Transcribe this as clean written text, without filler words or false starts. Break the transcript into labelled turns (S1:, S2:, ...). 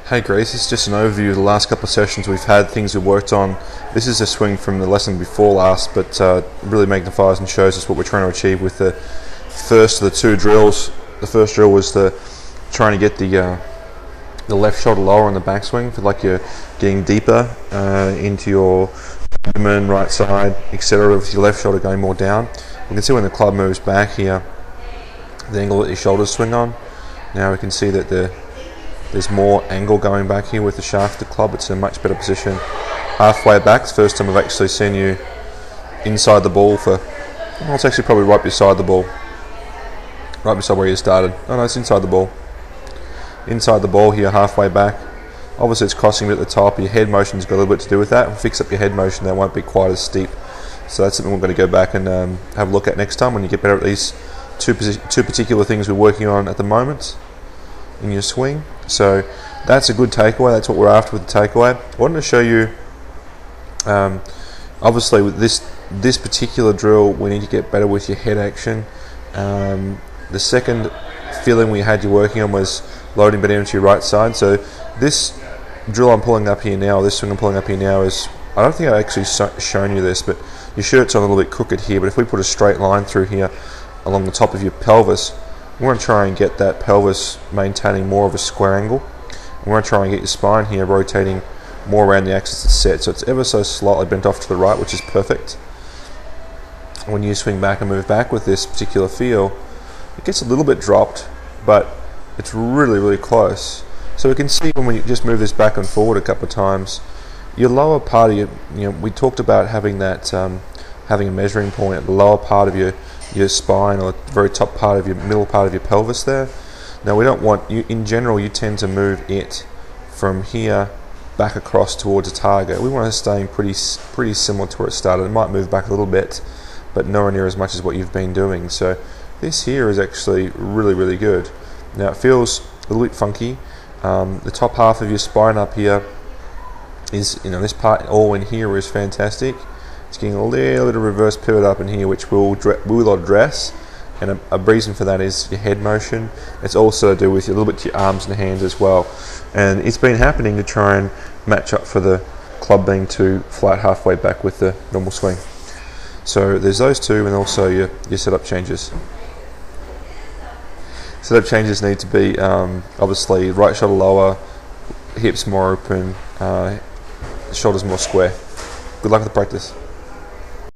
S1: Hey Grace, this is just an overview of the last couple of sessions we've had, things we've worked on. This is a swing from the lesson before last, but really magnifies and shows us what we're trying to achieve with the first of the two drills. The first drill was trying to get the left shoulder lower on the backswing, feel like you're getting deeper into your abdomen, right side, etc. with your left shoulder going more down. You can see when the club moves back here, the angle that your shoulders swing on. Now we can see that there's more angle going back here with the shaft of the club. It's in a much better position. Halfway back, it's the first time I've actually seen you inside the ball well, it's actually probably right beside the ball. Right beside where you started. Oh no, it's inside the ball. Inside the ball here, halfway back. Obviously it's crossing a bit at the top. Your head motion's got a little bit to do with that. We'll fix up your head motion, that won't be quite as steep. So that's something we're going to go back and have a look at next time when you get better at these two particular things we're working on at the moment in your swing. So that's a good takeaway. That's what we're after with the takeaway. I wanted to show you, obviously with this particular drill, we need to get better with your head action. The second feeling we had you working on was loading better into your right side. So this drill I'm pulling up here now, this swing I'm pulling up here now is, I don't think I've actually shown you this, but your shirt's on a little bit crooked here, but if we put a straight line through here along the top of your pelvis, we want to try and get that pelvis maintaining more of a square angle. We want to try and get your spine here rotating more around the axis it's set, so it's ever so slightly bent off to the right, which is perfect. When you swing back and move back with this particular feel, it gets a little bit dropped, but it's really, really close. So we can see when we just move this back and forward a couple of times, your lower part of your, we talked about having that, having a measuring point at the lower part of your spine, or the very top part of your middle part of your pelvis there. Now we don't want you, in general you tend to move it from here back across towards a target. We want to stay pretty similar to where it started. It might move back a little bit, but nowhere near as much as what you've been doing. So this here is actually really, really good. Now it feels a little bit funky. The top half of your spine up here is, this part all in here is fantastic. It's getting a little bit of reverse pivot up in here, which we will address, and a reason for that is your head motion. It's also to do with a little bit to your arms and hands as well, and it's been happening to try and match up for the club being too flat halfway back with the normal swing. So there's those two, and also your setup changes. Setup changes need to be obviously right shoulder lower, hips more open, shoulders more square. Good luck with the practice.